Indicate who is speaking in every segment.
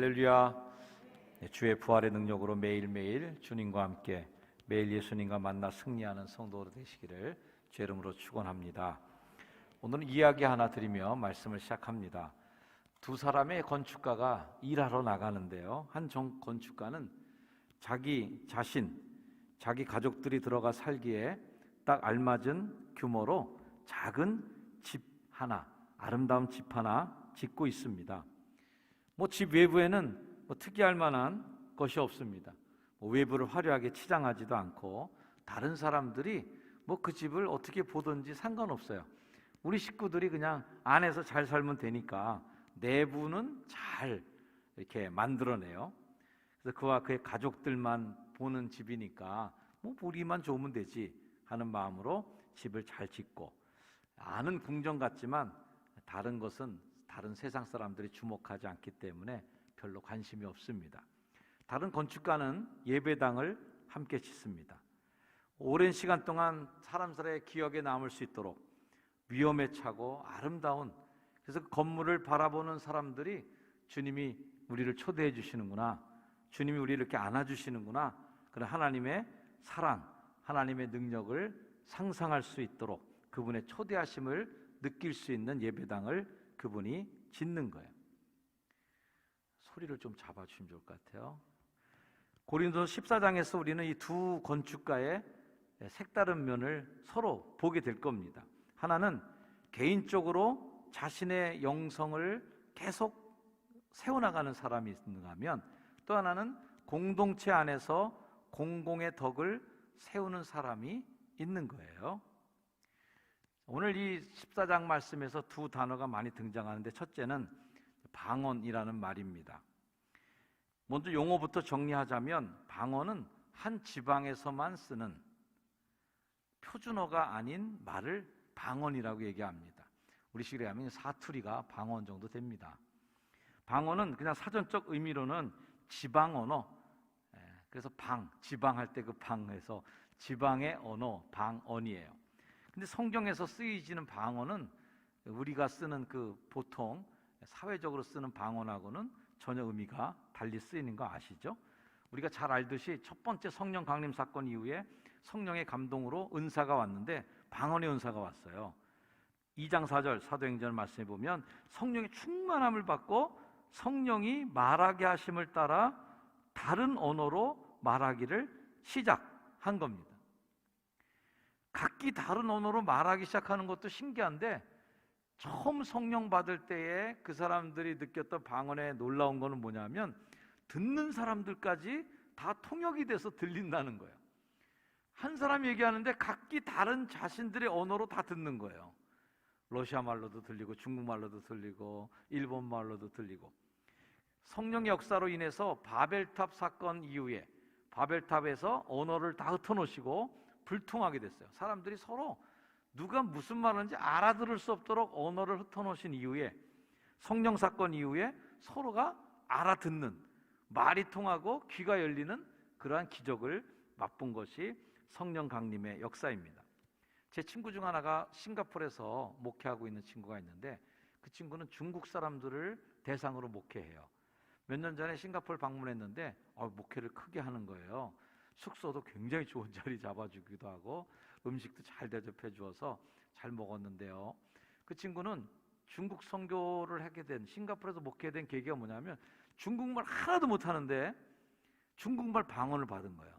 Speaker 1: 할렐루야. 주의 부활의 능력으로 매일매일 주님과 함께 매일 예수님과 만나 승리하는 성도로 되시기를 주의 이름으로 축원합니다. 오늘은 이야기 하나 드리며 말씀을 시작합니다. 두 사람의 건축가가 일하러 나가는데요, 한 건축가는 자기 자신, 자기 가족들이 들어가 살기에 딱 알맞은 규모로 작은 집 하나, 아름다운 집 하나 짓고 있습니다. 집 외부에는 특이할 만한 것이 없습니다. 외부를 화려하게 치장하지도 않고 다른 사람들이 그 집을 어떻게 보든지 상관없어요. 우리 식구들이 그냥 안에서 잘 살면 되니까 내부는 잘 이렇게 만들어내요. 그래서 그와 그의 가족들만 보는 집이니까 우리만 좋으면 되지 하는 마음으로 집을 잘 짓고, 아는 궁정 같지만 다른 것은 다른 세상 사람들이 주목하지 않기 때문에 별로 관심이 없습니다. 다른 건축가는 예배당을 함께 짓습니다. 오랜 시간 동안 사람들의 기억에 남을 수 있도록 위험에 차고 아름다운, 그래서 그 건물을 바라보는 사람들이 주님이 우리를 초대해 주시는구나, 주님이 우리를 이렇게 안아주시는구나, 그런 하나님의 사랑, 하나님의 능력을 상상할 수 있도록 그분의 초대하심을 느낄 수 있는 예배당을 그분이 짓는 거예요. 소리를 좀 잡아주시면 좋을 것 같아요. 고린도서 14장에서 우리는 이 두 건축가의 색다른 면을 서로 보게 될 겁니다. 하나는 개인적으로 자신의 영성을 계속 세워나가는 사람이 있는가 하면, 또 하나는 공동체 안에서 공공의 덕을 세우는 사람이 있는 거예요. 오늘 이 14장 말씀에서 두 단어가 많이 등장하는데, 첫째는 방언이라는 말입니다. 먼저 용어부터 정리하자면, 방언은 한 지방에서만 쓰는 표준어가 아닌 말을 방언이라고 얘기합니다. 우리식으로 하면 사투리가 방언 정도 됩니다. 방언은 그냥 사전적 의미로는 지방 언어, 그래서 지방할 때 그 방에서 지방의 언어, 방언이에요. 근데 성경에서 쓰여지는 방언은 우리가 쓰는 그 보통 사회적으로 쓰는 방언하고는 전혀 의미가 달리 쓰이는 거 아시죠? 우리가 잘 알듯이 첫 번째 성령 강림 사건 이후에 성령의 감동으로 은사가 왔는데 방언의 은사가 왔어요. 2장 4절 사도행전 말씀에 보면 성령의 충만함을 받고 성령이 말하게 하심을 따라 다른 언어로 말하기를 시작한 겁니다. 각기 다른 언어로 말하기 시작하는 것도 신기한데, 처음 성령 받을 때에 그 사람들이 느꼈던 방언의 놀라운 거는 뭐냐면, 듣는 사람들까지 다 통역이 돼서 들린다는 거예요. 한 사람이 얘기하는데 각기 다른 자신들의 언어로 다 듣는 거예요. 러시아 말로도 들리고 중국 말로도 들리고 일본 말로도 들리고. 성령의 역사로 인해서 바벨탑 사건 이후에 바벨탑에서 언어를 다 흩어놓으시고 불통하게 됐어요. 사람들이 서로 누가 무슨 말하는지 알아들을 수 없도록 언어를 흩어놓으신 이후에, 성령 사건 이후에 서로가 알아듣는, 말이 통하고 귀가 열리는 그러한 기적을 맛본 것이 성령 강림의 역사입니다. 제 친구 중 하나가 싱가포르에서 목회하고 있는 친구가 있는데, 그 친구는 중국 사람들을 대상으로 목회해요. 몇 년 전에 싱가포르 방문했는데 목회를 크게 하는 거예요. 숙소도 굉장히 좋은 자리 잡아주기도 하고 음식도 잘 대접해 주어서 잘 먹었는데요, 그 친구는 중국 선교를 하게 된, 싱가포르에서 목회된 계기가 뭐냐면, 중국말 하나도 못하는데 중국말 방언을 받은 거예요.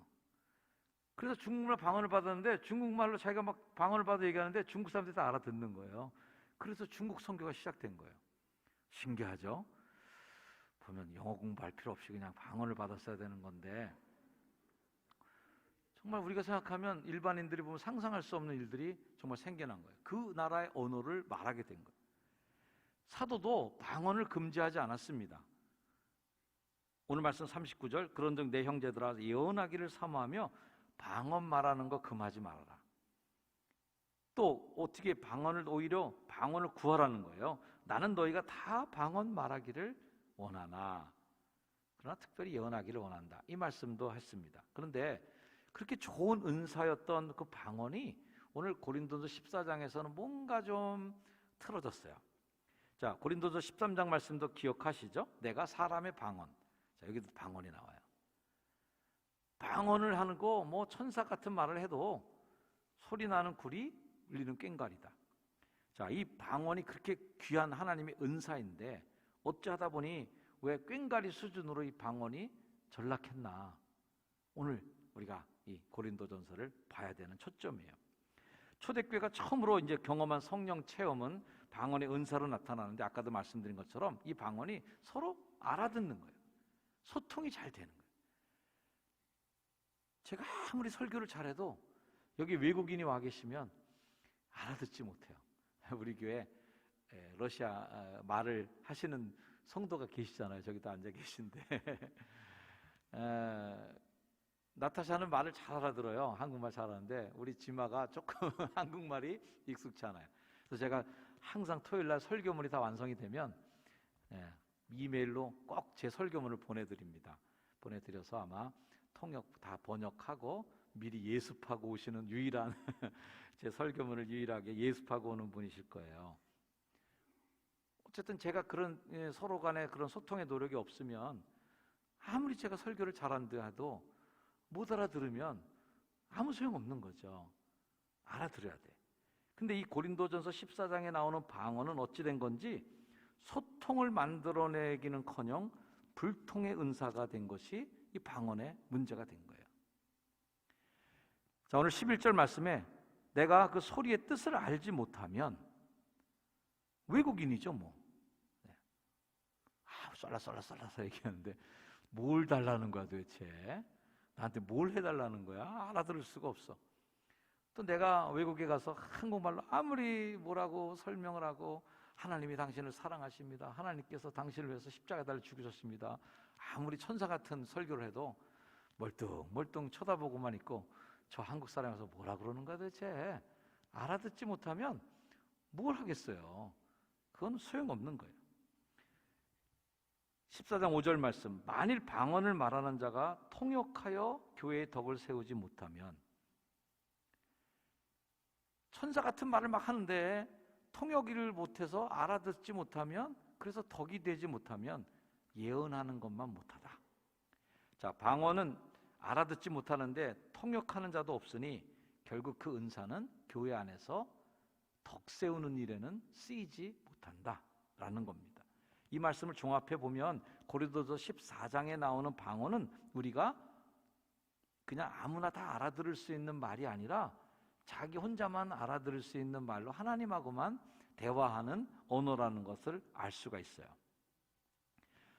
Speaker 1: 그래서 중국말 방언을 받았는데 중국말로 자기가 막 방언을 받아 얘기하는데 중국 사람들이 다 알아듣는 거예요. 그래서 중국 선교가 시작된 거예요. 신기하죠? 보면 영어 공부할 필요 없이 그냥 방언을 받았어야 되는 건데, 정말 우리가 생각하면 일반인들이 보면 상상할 수 없는 일들이 정말 생겨난 거예요. 그 나라의 언어를 말하게 된 거예요. 사도도 방언을 금지하지 않았습니다. 오늘 말씀 39절, 그런즉 내 형제들아 예언하기를 사모하며 방언 말하는 거 금하지 말아라. 또 어떻게 오히려 방언을 구하라는 거예요. 나는 너희가 다 방언 말하기를 원하나, 그러나 특별히 예언하기를 원한다, 이 말씀도 했습니다. 그런데 그렇게 좋은 은사였던 그 방언이 오늘 고린도서 14장에서는 뭔가 좀 틀어졌어요. 자, 고린도서 13장 말씀도 기억하시죠? 내가 사람의 방언. 자, 여기도 방언이 나와요. 방언을 하는 거 뭐 천사 같은 말을 해도 소리 나는 굴이 울리는 꽹과리다. 자, 이 방언이 그렇게 귀한 하나님의 은사인데 어찌하다 보니 왜 꽹과리 수준으로 이 방언이 전락했나? 오늘 우리가 이 고린도전서를 봐야 되는 초점이에요. 초대교회가 처음으로 이제 경험한 성령 체험은 방언의 은사로 나타나는데 아까도 말씀드린 것처럼 이 방언이 서로 알아듣는 거예요. 소통이 잘 되는 거예요. 제가 아무리 설교를 잘해도 여기 외국인이 와 계시면 알아듣지 못해요. 우리 교회 러시아 말을 하시는 성도가 계시잖아요. 저기도 앉아 계신데 나타샤는 말을 잘 알아들어요. 한국말 잘하는데 우리 지마가 조금 한국말이 익숙치 않아요. 그래서 제가 항상 토요일날 설교문이 다 완성이 되면 이메일로 꼭 제 설교문을 보내드립니다. 보내드려서 아마 통역 다 번역하고 미리 예습하고 오시는 유일한 제 설교문을 유일하게 예습하고 오는 분이실 거예요. 어쨌든 제가 그런 서로 간에 그런 소통의 노력이 없으면 아무리 제가 설교를 잘한다 해도 못 알아들으면 아무 소용없는 거죠. 알아들어야 돼. 근데 이 고린도전서 14장에 나오는 방언은 어찌 된 건지 소통을 만들어내기는커녕 불통의 은사가 된 것이 이 방언의 문제가 된 거예요. 자, 오늘 11절 말씀에 내가 그 소리의 뜻을 알지 못하면 외국인이죠 뭐. 쏠라쏠라쏠라서 얘기하는데 뭘 달라는 거야 도대체? 나한테 뭘 해달라는 거야? 알아들을 수가 없어. 또 내가 외국에 가서 한국말로 아무리 뭐라고 설명을 하고 하나님이 당신을 사랑하십니다. 하나님께서 당신을 위해서 십자가에 달려 죽으셨습니다. 아무리 천사 같은 설교를 해도 멀뚱멀뚱 쳐다보고만 있고 저 한국 사람에서 뭐라 그러는 거야 도대체? 알아듣지 못하면 뭘 하겠어요? 그건 소용없는 거예요. 14장 5절 말씀, 만일 방언을 말하는 자가 통역하여 교회의 덕을 세우지 못하면, 천사 같은 말을 막 하는데 통역을 못해서 알아듣지 못하면, 그래서 덕이 되지 못하면 예언하는 것만 못하다. 자, 방언은 알아듣지 못하는데 통역하는 자도 없으니 결국 그 은사는 교회 안에서 덕 세우는 일에는 쓰이지 못한다라는 겁니다. 이 말씀을 종합해 보면 고린도서 14장에 나오는 방언은 우리가 그냥 아무나 다 알아들을 수 있는 말이 아니라 자기 혼자만 알아들을 수 있는 말로 하나님하고만 대화하는 언어라는 것을 알 수가 있어요.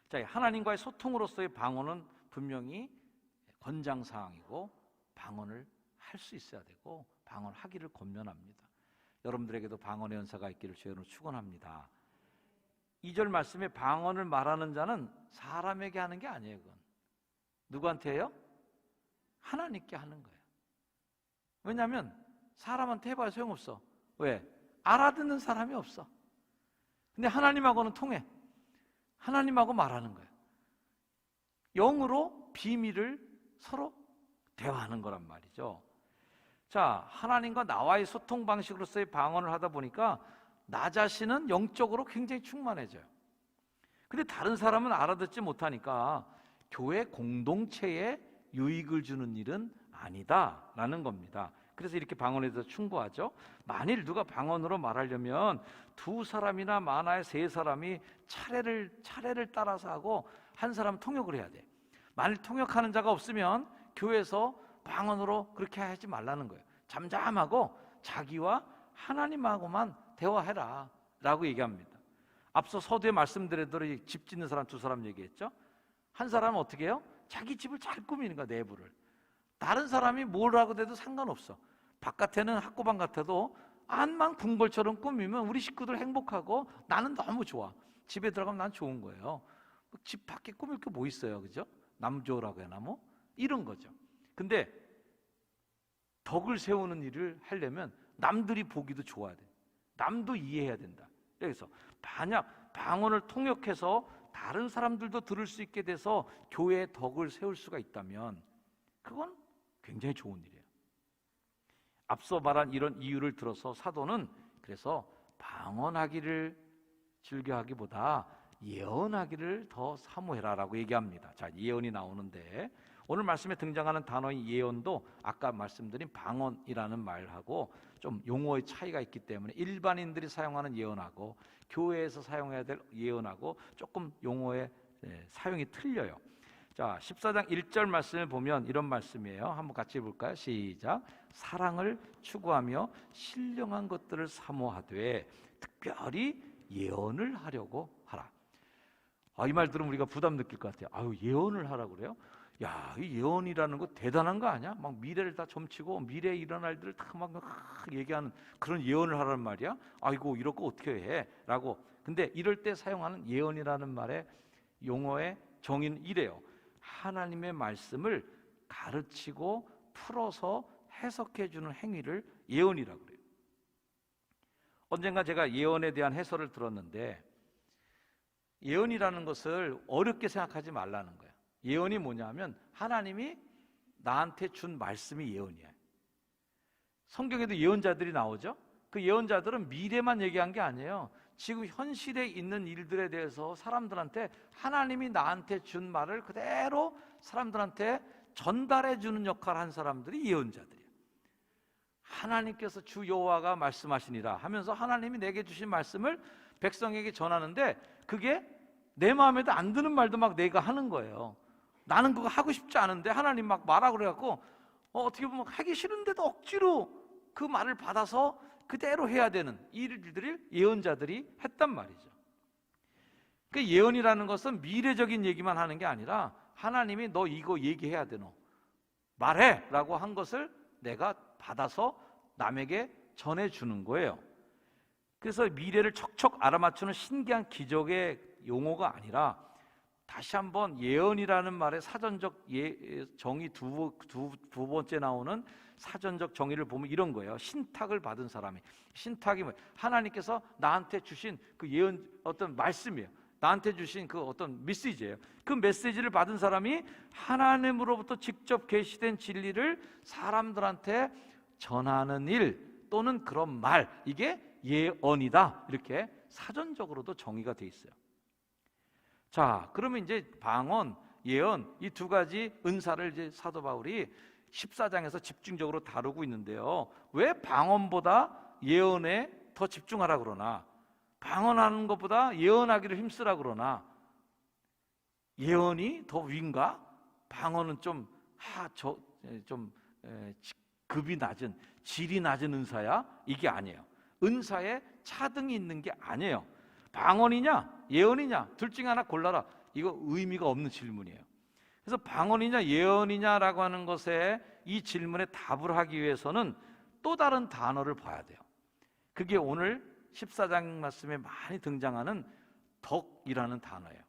Speaker 1: 자, 하나님과의 소통으로서의 방언은 분명히 권장사항이고 방언을 할 수 있어야 되고 방언하기를 권면합니다. 여러분들에게도 방언의 은사가 있기를 주의 이름으로 축원합니다. 2절 말씀에 방언을 말하는 자는 사람에게 하는 게 아니에요. 그건 누구한테 해요? 하나님께 하는 거예요. 왜냐하면 사람한테 해봐야 소용없어. 왜? 알아듣는 사람이 없어. 근데 하나님하고는 통해. 하나님하고 말하는 거예요. 영으로 비밀을 서로 대화하는 거란 말이죠. 자, 하나님과 나와의 소통 방식으로서의 방언을 하다 보니까 나 자신은 영적으로 굉장히 충만해져요. 근데 다른 사람은 알아듣지 못하니까 교회 공동체에 유익을 주는 일은 아니다라는 겁니다. 그래서 이렇게 방언에 대해서 충고하죠. 만일 누가 방언으로 말하려면 두 사람이나 많아야 세 사람이 차례를 따라서 하고 한 사람 통역을 해야 돼. 만일 통역하는 자가 없으면 교회에서 방언으로 그렇게 하지 말라는 거예요. 잠잠하고 자기와 하나님하고만 대화해라 라고 얘기합니다. 앞서 서두에 말씀드린 집 짓는 사람 두 사람 얘기했죠. 한 사람은 어떻게 해요? 자기 집을 잘 꾸미는 거야, 내부를. 다른 사람이 뭘 하고 돼도 상관없어. 바깥에는 학고방 같아도 안만 궁궐처럼 꾸미면 우리 식구들 행복하고 나는 너무 좋아. 집에 들어가면 난 좋은 거예요. 집 밖에 꾸밀 게 뭐 있어요, 그죠? 남조라고 해나 뭐 이런 거죠. 근데 덕을 세우는 일을 하려면 남들이 보기도 좋아야 돼. 남도 이해해야 된다. 그래서 만약 방언을 통역해서 다른 사람들도 들을 수 있게 돼서 교회의 덕을 세울 수가 있다면 그건 굉장히 좋은 일이에요. 앞서 말한 이런 이유를 들어서 사도는 그래서 방언하기를 즐겨하기보다 예언하기를 더 사모해라라고 얘기합니다. 자, 예언이 나오는데 오늘 말씀에 등장하는 단어인 예언도 아까 말씀드린 방언이라는 말하고 좀 용어의 차이가 있기 때문에 일반인들이 사용하는 예언하고 교회에서 사용해야 될 예언하고 조금 용어의 사용이 틀려요. 자, 14장 1절 말씀을 보면 이런 말씀이에요. 한번 같이 볼까요? 시작. 사랑을 추구하며 신령한 것들을 사모하되 특별히 예언을 하려고 하라. 이 말 들으면 우리가 부담 느낄 것 같아요. 아유, 예언을 하라고 그래요? 야, 이 예언이라는 거 대단한 거 아니야? 막 미래를 다 점치고 미래에 일어날 일을 다 막 얘기하는 그런 예언을 하라는 말이야? 아이고, 이럴 거 어떻게 해? 라고. 근데 이럴 때 사용하는 예언이라는 말의 용어의 정의는 이래요. 하나님의 말씀을 가르치고 풀어서 해석해 주는 행위를 예언이라고 그래요. 언젠가 제가 예언에 대한 해설을 들었는데 예언이라는 것을 어렵게 생각하지 말라는 거예요. 예언이 뭐냐면 하나님이 나한테 준 말씀이 예언이에요. 성경에도 예언자들이 나오죠. 그 예언자들은 미래만 얘기한 게 아니에요. 지금 현실에 있는 일들에 대해서 사람들한테 하나님이 나한테 준 말을 그대로 사람들한테 전달해 주는 역할을 한 사람들이 예언자들이에요. 하나님께서 주 여호와가 말씀하시니라 하면서 하나님이 내게 주신 말씀을 백성에게 전하는데 그게 내 마음에도 안 드는 말도 막 내가 하는 거예요. 나는 그거 하고 싶지 않은데 하나님 막 말하고 그래갖고 어떻게 보면 하기 싫은데도 억지로 그 말을 받아서 그대로 해야 되는 일들을 예언자들이 했단 말이죠. 그 예언이라는 것은 미래적인 얘기만 하는 게 아니라 하나님이 너 이거 얘기해야 돼, 너 말해 라고 한 것을 내가 받아서 남에게 전해주는 거예요. 그래서 미래를 척척 알아맞추는 신기한 기적의 용어가 아니라 다시 한번 예언이라는 말의 사전적 정의 두 번째 나오는 사전적 정의를 보면 이런 거예요. 신탁을 받은 사람이, 신탁이 뭐예요? 하나님께서 나한테 주신 그 예언 어떤 말씀이에요. 나한테 주신 그 어떤 메시지예요. 그 메시지를 받은 사람이 하나님으로부터 직접 계시된 진리를 사람들한테 전하는 일 또는 그런 말, 이게 예언이다. 이렇게 사전적으로도 정의가 돼 있어요. 자, 그러면 이제 방언, 예언 이 두 가지 은사를 이제 사도 바울이 14장에서 집중적으로 다루고 있는데요. 왜 방언보다 예언에 더 집중하라 그러나? 방언하는 것보다 예언하기를 힘쓰라 그러나? 예언이 더 위인가? 방언은 좀 급이 낮은, 질이 낮은 은사야? 이게 아니에요. 은사에 차등이 있는 게 아니에요. 방언이냐 예언이냐 둘 중에 하나 골라라. 이거 의미가 없는 질문이에요. 그래서 방언이냐 예언이냐라고 하는 것에 이 질문에 답을 하기 위해서는 또 다른 단어를 봐야 돼요. 그게 오늘 14장 말씀에 많이 등장하는 덕이라는 단어예요.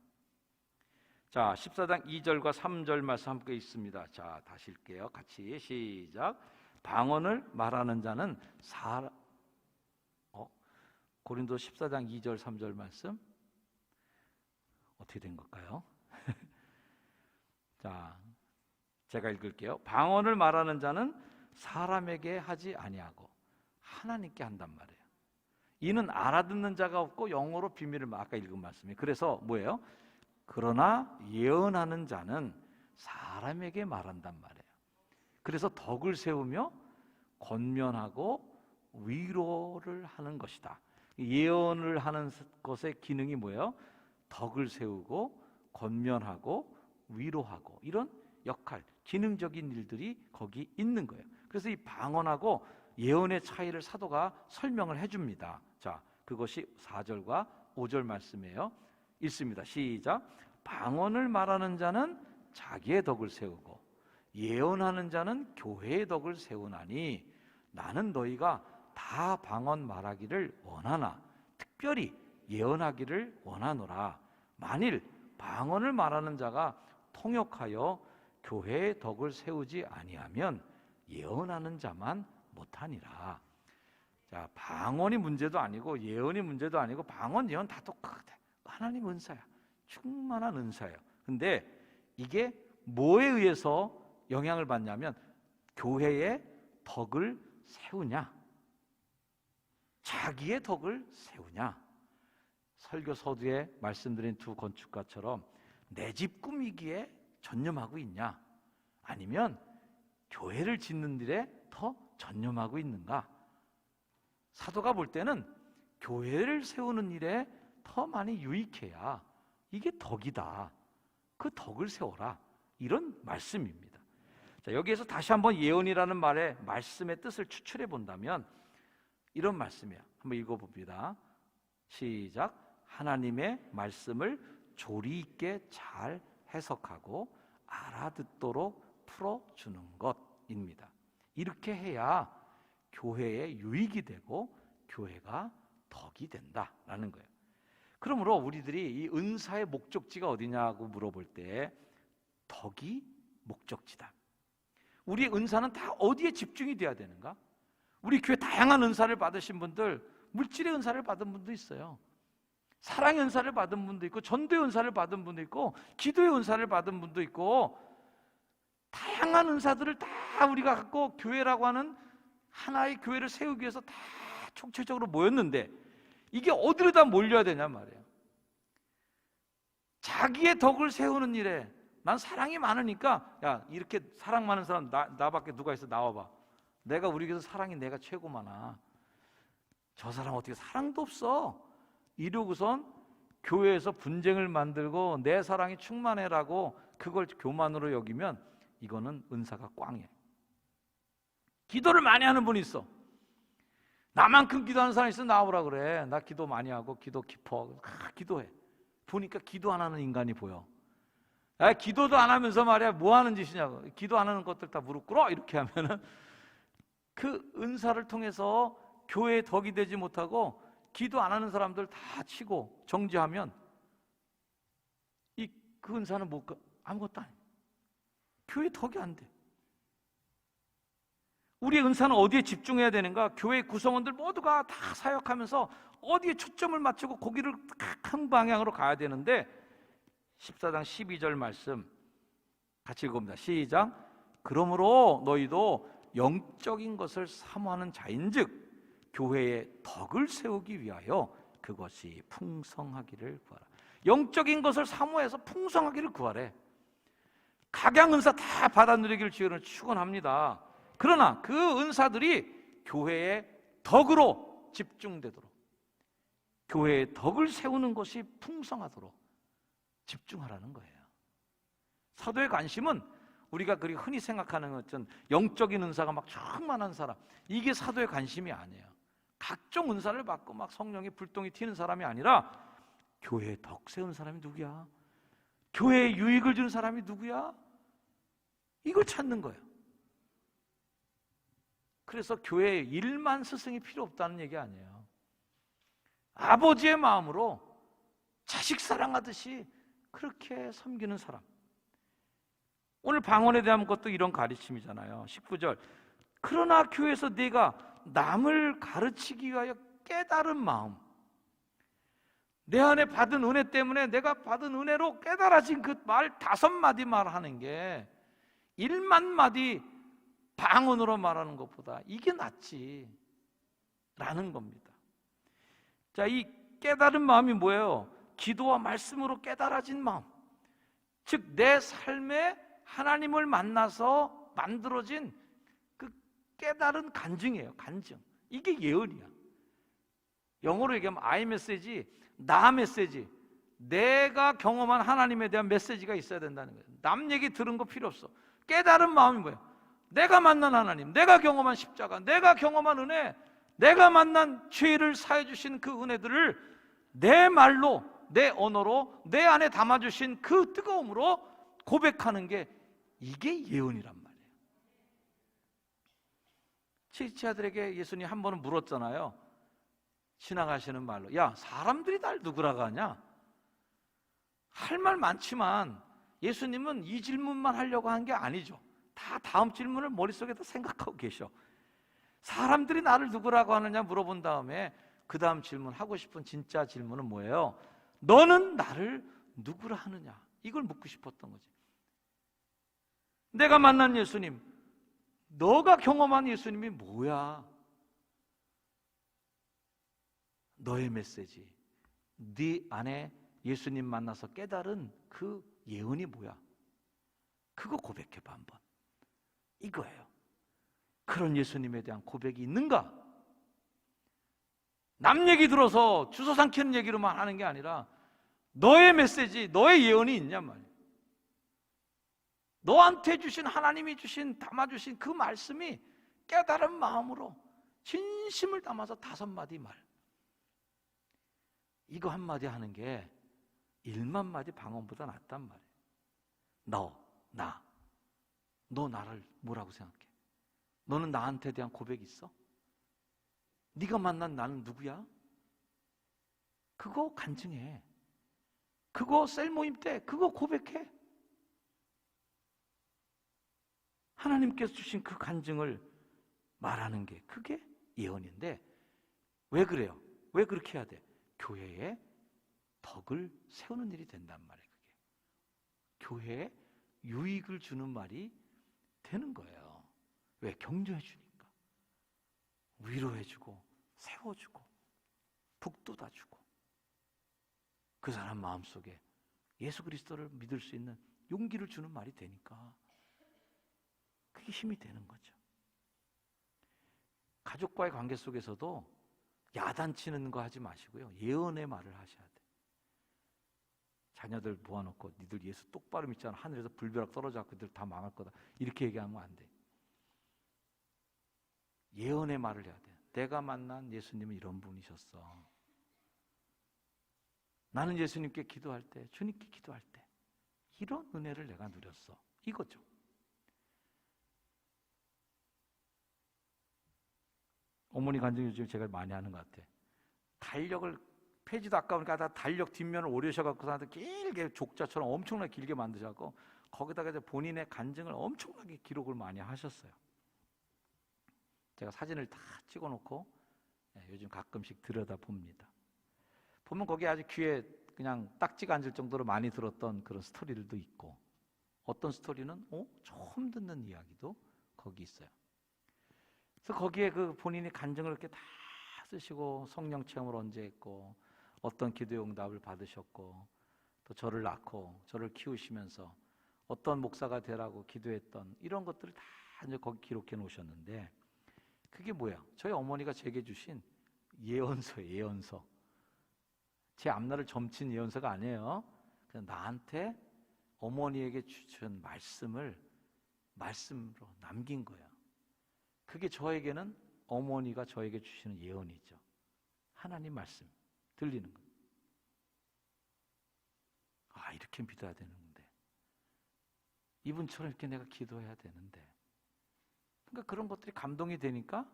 Speaker 1: 자, 14장 2절과 3절 말씀 함께 있습니다. 자, 다시 읽게요. 같이 시작. 방언을 말하는 자는 고린도 14장 2절 3절 말씀 어떻게 된 걸까요? 자, 제가 읽을게요. 방언을 말하는 자는 사람에게 하지 아니하고 하나님께 한단 말이에요. 이는 알아듣는 자가 없고 영어로 비밀을 아까 읽은 말씀이에요. 그래서 뭐예요? 그러나 예언하는 자는 사람에게 말한단 말이에요. 그래서 덕을 세우며 권면하고 위로를 하는 것이다. 예언을 하는 것의 기능이 뭐예요? 덕을 세우고 권면하고 위로하고 이런 역할, 기능적인 일들이 거기 있는 거예요. 그래서 이 방언하고 예언의 차이를 사도가 설명을 해줍니다. 자, 그것이 4절과 5절 말씀이에요. 읽습니다. 시작. 방언을 말하는 자는 자기의 덕을 세우고 예언하는 자는 교회의 덕을 세우나니 나는 너희가 다 방언 말하기를 원하나 특별히 예언하기를 원하노라. 만일 방언을 말하는 자가 통역하여 교회의 덕을 세우지 아니하면 예언하는 자만 못하니라. 자, 방언이 문제도 아니고 예언이 문제도 아니고 방언, 예언 다 똑같아. 하나님 은사야. 충만한 은사예요. 근데 이게 뭐에 의해서 영향을 받냐면 교회의 덕을 세우냐 자기의 덕을 세우냐. 설교 서두에 말씀드린 두 건축가처럼 내 집 꾸미기에 전념하고 있냐? 아니면 교회를 짓는 일에 더 전념하고 있는가? 사도가 볼 때는 교회를 세우는 일에 더 많이 유익해야 이게 덕이다. 그 덕을 세워라. 이런 말씀입니다. 자, 여기에서 다시 한번 예언이라는 말의 말씀의 뜻을 추출해 본다면 이런 말씀이에요. 한번 읽어봅니다. 시작. 하나님의 말씀을 조리 있게 잘 해석하고 알아듣도록 풀어주는 것입니다. 이렇게 해야 교회에 유익이 되고 교회가 덕이 된다라는 거예요. 그러므로 우리들이 이 은사의 목적지가 어디냐고 물어볼 때 덕이 목적지다. 우리의 은사는 다 어디에 집중이 돼야 되는가? 우리 교회 다양한 은사를 받으신 분들, 물질의 은사를 받은 분도 있어요. 사랑의 은사를 받은 분도 있고, 전도의 은사를 받은 분도 있고, 기도의 은사를 받은 분도 있고, 다양한 은사들을 다 우리가 갖고 교회라고 하는 하나의 교회를 세우기 위해서 다 총체적으로 모였는데 이게 어디로 다 몰려야 되냐 말이에요. 자기의 덕을 세우는 일에 난 사랑이 많으니까, 야, 이렇게 사랑 많은 사람 나밖에 누가 있어? 나와봐. 내가 우리 교회에서 사랑이 내가 최고 많아. 저 사람 어떻게 사랑도 없어? 이러고선 교회에서 분쟁을 만들고 내 사랑이 충만해라고 그걸 교만으로 여기면 이거는 은사가 꽝이에요. 기도를 많이 하는 분이 있어. 나만큼 기도하는 사람이 있어 나오라 그래. 나 기도 많이 하고 기도 깊어. 기도해. 보니까 기도 안 하는 인간이 보여. 야, 기도도 안 하면서 말이야 뭐 하는 짓이냐고. 기도 안 하는 것들 다 무릎 꿇어 이렇게 하면은 그 은사를 통해서 교회에 덕이 되지 못하고 기도 안 하는 사람들 다 치고 정지하면 그 은사는 아무것도 아니에요. 교회 덕이 안 돼. 우리의 은사는 어디에 집중해야 되는가? 교회 구성원들 모두가 다 사역하면서 어디에 초점을 맞추고 거기를 한 방향으로 가야 되는데 14장 12절 말씀 같이 읽어봅니다. 시작. 그러므로 너희도 영적인 것을 사모하는 자인즉 교회의 덕을 세우기 위하여 그것이 풍성하기를 구하라. 영적인 것을 사모해서 풍성하기를 구하래. 각양 은사 다 받아 누리기를 주의를 축원합니다. 그러나 그 은사들이 교회의 덕으로 집중되도록, 교회의 덕을 세우는 것이 풍성하도록 집중하라는 거예요. 사도의 관심은 우리가 그리 흔히 생각하는 어떤 영적인 은사가 막 충만한 사람, 이게 사도의 관심이 아니에요. 각종 은사를 받고 막 성령의 불똥이 튀는 사람이 아니라 교회에 덕 세운 사람이 누구야? 교회에 유익을 주는 사람이 누구야? 이걸 찾는 거예요. 그래서 교회에 1만 스승이 필요 없다는 얘기 아니에요. 아버지의 마음으로 자식 사랑하듯이 그렇게 섬기는 사람. 오늘 방언에 대한 것도 이런 가르침이잖아요. 19절. 그러나 교회에서 네가 남을 가르치기 위하여 깨달은 마음, 내 안에 받은 은혜 때문에 내가 받은 은혜로 깨달아진 그 말 5마디 말하는 게 1만 마디 방언으로 말하는 것보다 이게 낫지 라는 겁니다. 자, 이 깨달은 마음이 뭐예요? 기도와 말씀으로 깨달아진 마음, 즉 내 삶에 하나님을 만나서 만들어진 그 깨달은 간증이에요. 간증. 이게 예언이야. 영어로 얘기하면 I 메시지, 나 메시지. 내가 경험한 하나님에 대한 메시지가 있어야 된다는 거예요. 남 얘기 들은 거 필요 없어. 깨달은 마음이 뭐예요? 내가 만난 하나님, 내가 경험한 십자가, 내가 경험한 은혜, 내가 만난 죄를 사해 주신 그 은혜들을 내 말로, 내 언어로, 내 안에 담아주신 그 뜨거움으로 고백하는 게 이게 예언이란 말이에요. 지지자들에게 예수님 한 번은 물었잖아요. 지나가시는 말로, 야, 사람들이 날 누구라고 하냐? 할 말 많지만 예수님은 이 질문만 하려고 한 게 아니죠. 다 다음 질문을 머릿속에다 생각하고 계셔. 사람들이 나를 누구라고 하느냐 물어본 다음에 그 다음 질문, 하고 싶은 진짜 질문은 뭐예요? 너는 나를 누구라 하느냐? 이걸 묻고 싶었던 거지. 내가 만난 예수님, 너가 경험한 예수님이 뭐야? 너의 메시지, 네 안에 예수님 만나서 깨달은 그 예언이 뭐야? 그거 고백해봐 한번. 이거예요. 그런 예수님에 대한 고백이 있는가? 남 얘기 들어서 주워 삼키는 얘기로만 하는 게 아니라 너의 메시지, 너의 예언이 있냔 말이에요. 너한테 주신, 하나님이 주신, 담아주신 그 말씀이 깨달은 마음으로 진심을 담아서 5마디 말, 이거 한마디 하는 게 1만 마디 방언보다 낫단 말이에요. 너 나를 뭐라고 생각해? 너는 나한테 대한 고백이 있어? 네가 만난 나는 누구야? 그거 간증해. 그거 셀 모임 때 그거 고백해. 하나님께서 주신 그 간증을 말하는 게 그게 예언인데, 왜 그래요? 왜 그렇게 해야 돼? 교회에 덕을 세우는 일이 된단 말이에요. 그게 교회에 유익을 주는 말이 되는 거예요. 왜? 격려해 주니까, 위로해 주고, 세워주고, 북돋아 주고, 그 사람 마음속에 예수 그리스도를 믿을 수 있는 용기를 주는 말이 되니까 그게 힘이 되는 거죠. 가족과의 관계 속에서도 야단치는 거 하지 마시고요, 예언의 말을 하셔야 돼요. 자녀들 모아놓고 니들 예수 똑바로 믿잖아, 하늘에서 불벼락 떨어져갖고 니들 다 망할 거다, 이렇게 얘기하면 안 돼. 예언의 말을 해야 돼. 내가 만난 예수님은 이런 분이셨어. 나는 예수님께 기도할 때, 주님께 기도할 때 이런 은혜를 내가 누렸어, 이거죠. 어머니 간증 요즘 제가 많이 하는 것 같아. 달력을, 페이지도 아까우니까 다 달력 뒷면을 오려셔갖고 길게 족자처럼 엄청나게 길게 만드셔갖고 거기다가 이제 본인의 간증을 엄청나게 기록을 많이 하셨어요. 제가 사진을 다 찍어놓고 요즘 가끔씩 들여다봅니다. 보면 거기에 아주 귀에 그냥 딱지가 앉을 정도로 많이 들었던 그런 스토리들도 있고, 어떤 스토리는 처음 듣는 이야기도 거기 있어요. 그래서 거기에 그 본인이 간증을 이렇게 다 쓰시고, 성령 체험을 언제 했고, 어떤 기도의 응답을 받으셨고, 또 저를 낳고 저를 키우시면서 어떤 목사가 되라고 기도했던 이런 것들을 다 이제 거기 기록해 놓으셨는데, 그게 뭐야? 저희 어머니가 제게 주신 예언서예요, 예언서. 제 앞날을 점친 예언서가 아니에요. 그냥 나한테 어머니에게 주신 말씀을 말씀으로 남긴 거예요. 그게 저에게는 어머니가 저에게 주시는 예언이죠. 하나님 말씀 들리는 거예요. 아, 이렇게 믿어야 되는데, 이분처럼 이렇게 내가 기도해야 되는데, 그러니까 그런 것들이 감동이 되니까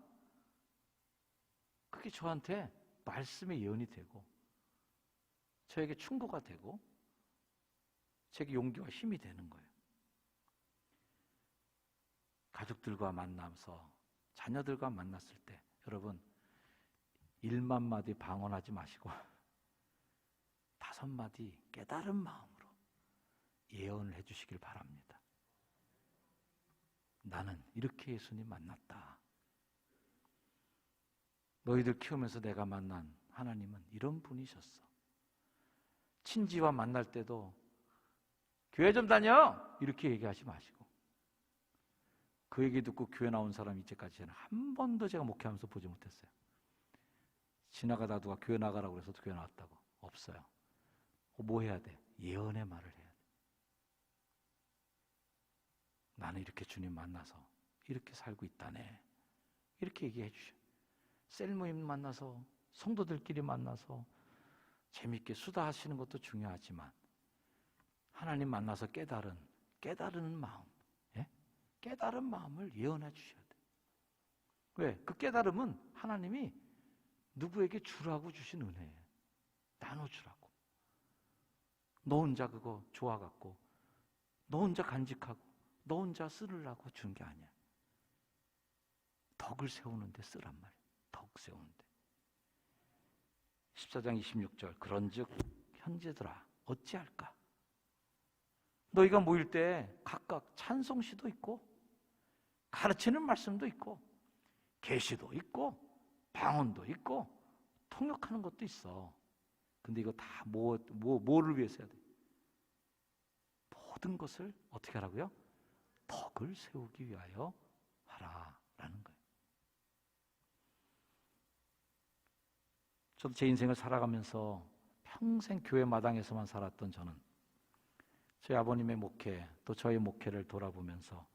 Speaker 1: 그게 저한테 말씀의 예언이 되고, 저에게 충고가 되고, 제게 용기와 힘이 되는 거예요. 가족들과 만나면서, 자녀들과 만났을 때 여러분 1만 마디 방언하지 마시고 5마디 깨달은 마음으로 예언을 해주시길 바랍니다. 나는 이렇게 예수님 만났다. 너희들 키우면서 내가 만난 하나님은 이런 분이셨어. 친지와 만날 때도 교회 좀 다녀! 이렇게 얘기하지 마시고, 그 얘기 듣고 교회 나온 사람 이제까지 저는 한 번도 제가 목회하면서 보지 못했어요. 지나가다 누가 교회 나가라고 해서 교회 나왔다고? 없어요. 뭐 해야 돼? 예언의 말을 해야 돼. 나는 이렇게 주님 만나서 이렇게 살고 있다네, 이렇게 얘기해 주셔. 셀모임 만나서, 성도들끼리 만나서 재밌게 수다하시는 것도 중요하지만 하나님 만나서 깨달은 마음, 깨달은 마음을 예언해 주셔야 돼. 왜? 그 깨달음은 하나님이 누구에게 주라고 주신 은혜예요. 나눠주라고. 너 혼자 그거 좋아갖고, 너 혼자 간직하고, 너 혼자 쓰려고 준 게 아니야. 덕을 세우는데 쓰란 말이야. 덕 세우는데. 14장 26절, 그런즉 형제들아 어찌할까? 너희가 모일 때 각각 찬송시도 있고, 가르치는 말씀도 있고, 계시도 있고, 방언도 있고, 통역하는 것도 있어. 근데 이거 다 뭐를 위해서 해야 돼? 모든 것을 어떻게 하라고요? 덕을 세우기 위하여 하라라는 거예요. 저도 제 인생을 살아가면서 평생 교회 마당에서만 살았던 저는 저희 아버님의 목회, 또 저의 목회를 돌아보면서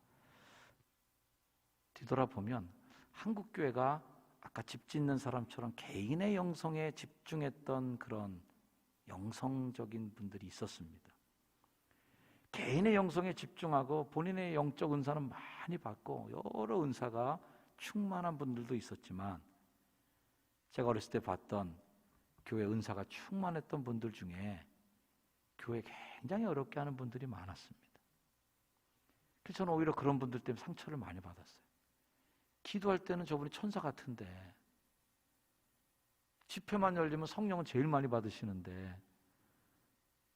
Speaker 1: 뒤돌아보면 한국 교회가 아까 집 짓는 사람처럼 개인의 영성에 집중했던 그런 영성적인 분들이 있었습니다. 개인의 영성에 집중하고 본인의 영적 은사는 많이 받고 여러 은사가 충만한 분들도 있었지만 제가 어렸을 때 봤던 교회 은사가 충만했던 분들 중에 교회 굉장히 어렵게 하는 분들이 많았습니다. 그래서 저는 오히려 그런 분들 때문에 상처를 많이 받았어요. 기도할 때는 저분이 천사 같은데 집회만 열리면 성령은 제일 많이 받으시는데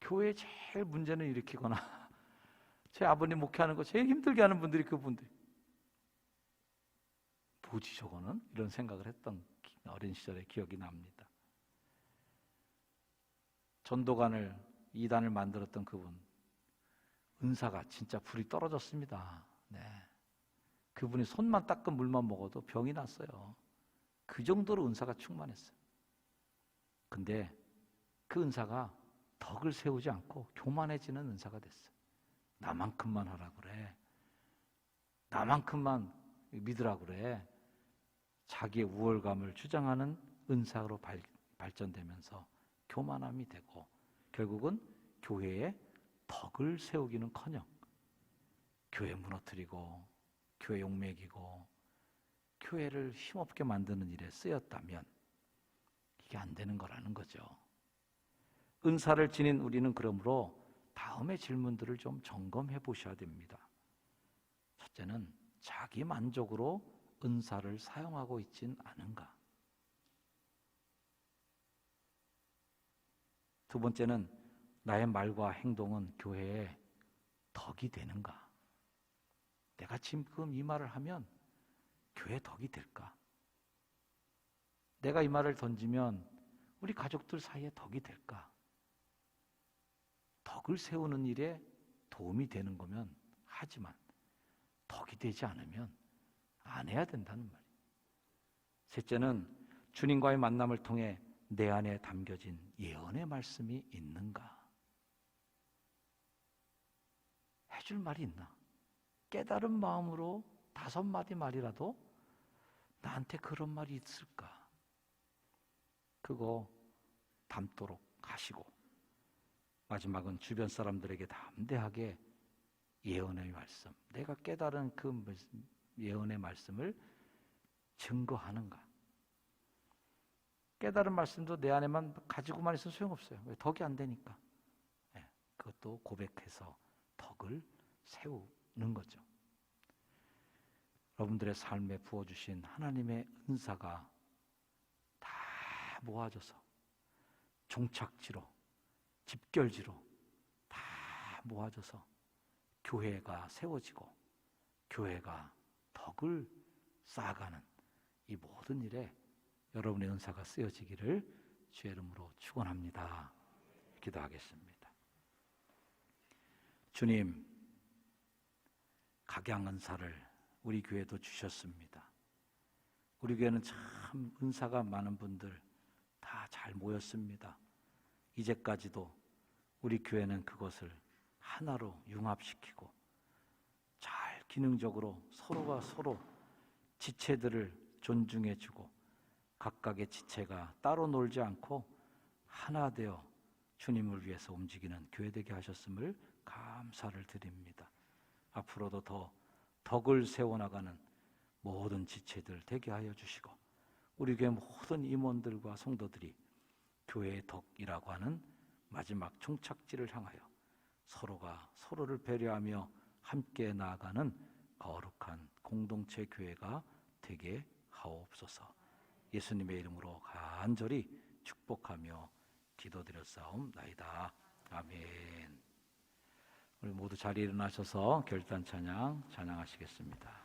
Speaker 1: 교회에 제일 문제는 일으키거나 제 아버님 목회하는 거 제일 힘들게 하는 분들이 그분들. 뭐지 저거는? 이런 생각을 했던 어린 시절의 기억이 납니다. 전도관을 2단을 만들었던 그분 은사가 진짜 불이 떨어졌습니다. 네. 그분이 손만 닦은 물만 먹어도 병이 났어요. 그 정도로 은사가 충만했어요. 근데 그 은사가 덕을 세우지 않고 교만해지는 은사가 됐어요. 나만큼만 하라 그래. 나만큼만 믿으라 그래. 자기의 우월감을 주장하는 은사로 발전되면서 교만함이 되고 결국은 교회에 덕을 세우기는커녕 교회 무너뜨리고 교회 욕먹이고 교회를 힘없게 만드는 일에 쓰였다면 이게 안 되는 거라는 거죠. 은사를 지닌 우리는 그러므로 다음의 질문들을 좀 점검해 보셔야 됩니다. 첫째는 자기 만족으로 은사를 사용하고 있진 않은가? 두 번째는 나의 말과 행동은 교회에 덕이 되는가? 내가 지금 이 말을 하면 교회에 덕이 될까? 내가 이 말을 던지면 우리 가족들 사이에 덕이 될까? 덕을 세우는 일에 도움이 되는 거면 하지만 덕이 되지 않으면 안 해야 된다는 말이에요. 셋째는 주님과의 만남을 통해 내 안에 담겨진 예언의 말씀이 있는가? 해줄 말이 있나? 깨달은 마음으로 5마디 말이라도 나한테 그런 말이 있을까? 그거 담도록 하시고 마지막은 주변 사람들에게 담대하게 예언의 말씀, 내가 깨달은 그 예언의 말씀을 증거하는가? 깨달은 말씀도 내 안에만 가지고만 있어도 소용없어요. 왜? 덕이 안 되니까. 네, 그것도 고백해서 덕을 세우는 거죠. 여러분들의 삶에 부어주신 하나님의 은사가 다 모아져서 종착지로, 집결지로 다 모아져서 교회가 세워지고 교회가 덕을 쌓아가는 이 모든 일에 여러분의 은사가 쓰여지기를 주의 이름으로 축원합니다. 기도하겠습니다. 주님, 각양 은사를 우리 교회도 주셨습니다. 우리 교회는 참 은사가 많은 분들 다 잘 모였습니다. 이제까지도 우리 교회는 그것을 하나로 융합시키고 잘 기능적으로 서로가 서로 지체들을 존중해주고 각각의 지체가 따로 놀지 않고 하나 되어 주님을 위해서 움직이는 교회 되게 하셨음을 감사를 드립니다. 앞으로도 더 덕을 세워나가는 모든 지체들 되게 하여 주시고 우리 교회 모든 임원들과 성도들이 교회의 덕이라고 하는 마지막 종착지를 향하여 서로가 서로를 배려하며 함께 나아가는 거룩한 공동체 교회가 되게 하옵소서. 예수님의 이름으로 간절히 축복하며 기도드렸사옵나이다. 아멘. 우리 모두 자리에 일어나셔서 결단 찬양 찬양하시겠습니다.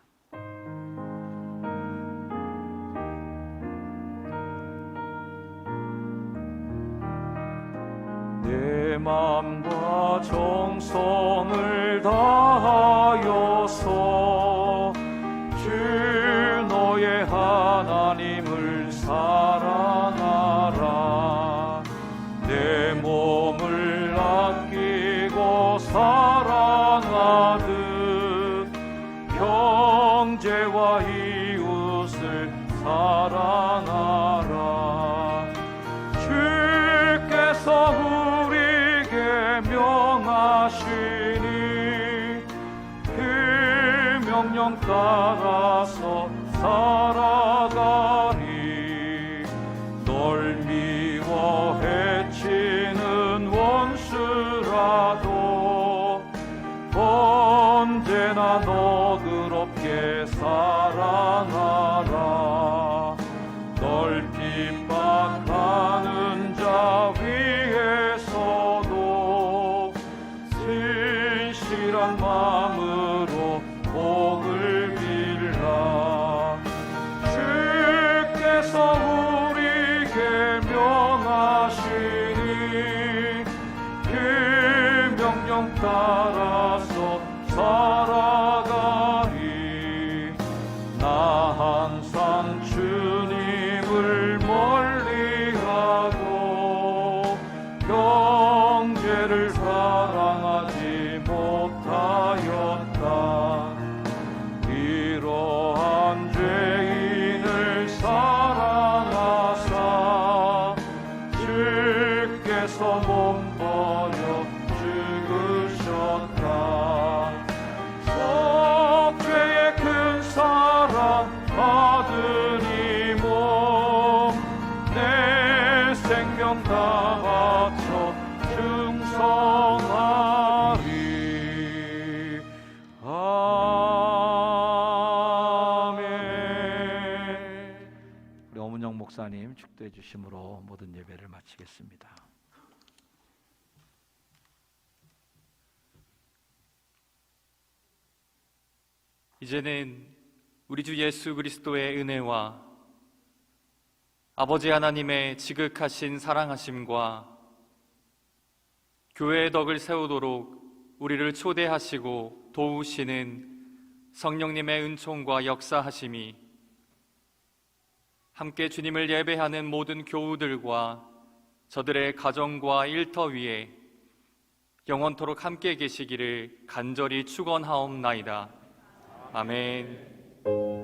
Speaker 1: 내 마음과 정성을 다하여서 주 너의 하나님을 사랑하라. 내 몸을 아끼고 사랑하듯 형제와 이웃을 사랑하라. 주께서 우리에게 명하시니 그 명령 따라서 살아가리. 널 미워 해치는 원수라도 언제나 너그럽게 사랑하라. 널 핍박하는 자 위에서도 진실한 마음으로 복을 빌라. 주께서 우리에게 명하시니 그 명령 따라서 살아가리. 나 항상 주님을 멀리하고 형제를 사랑하지 못하였다. 이러한 죄인을 사랑하사 주께서 몸 버려 죽으셨다. 속죄의 큰 사랑 받으니 몸 내 생명 다 바쳐 충성하리. 아멘. 우리 엄은영 목사님 축도해 주심으로 모든 예배를 마치겠습니다.
Speaker 2: 이제는 우리 주 예수 그리스도의 은혜와 아버지 하나님의 지극하신 사랑하심과 교회의 덕을 세우도록 우리를 초대하시고 도우시는 성령님의 은총과 역사하심이 함께 주님을 예배하는 모든 교우들과 저들의 가정과 일터 위에 영원토록 함께 계시기를 간절히 축원하옵나이다. 아멘.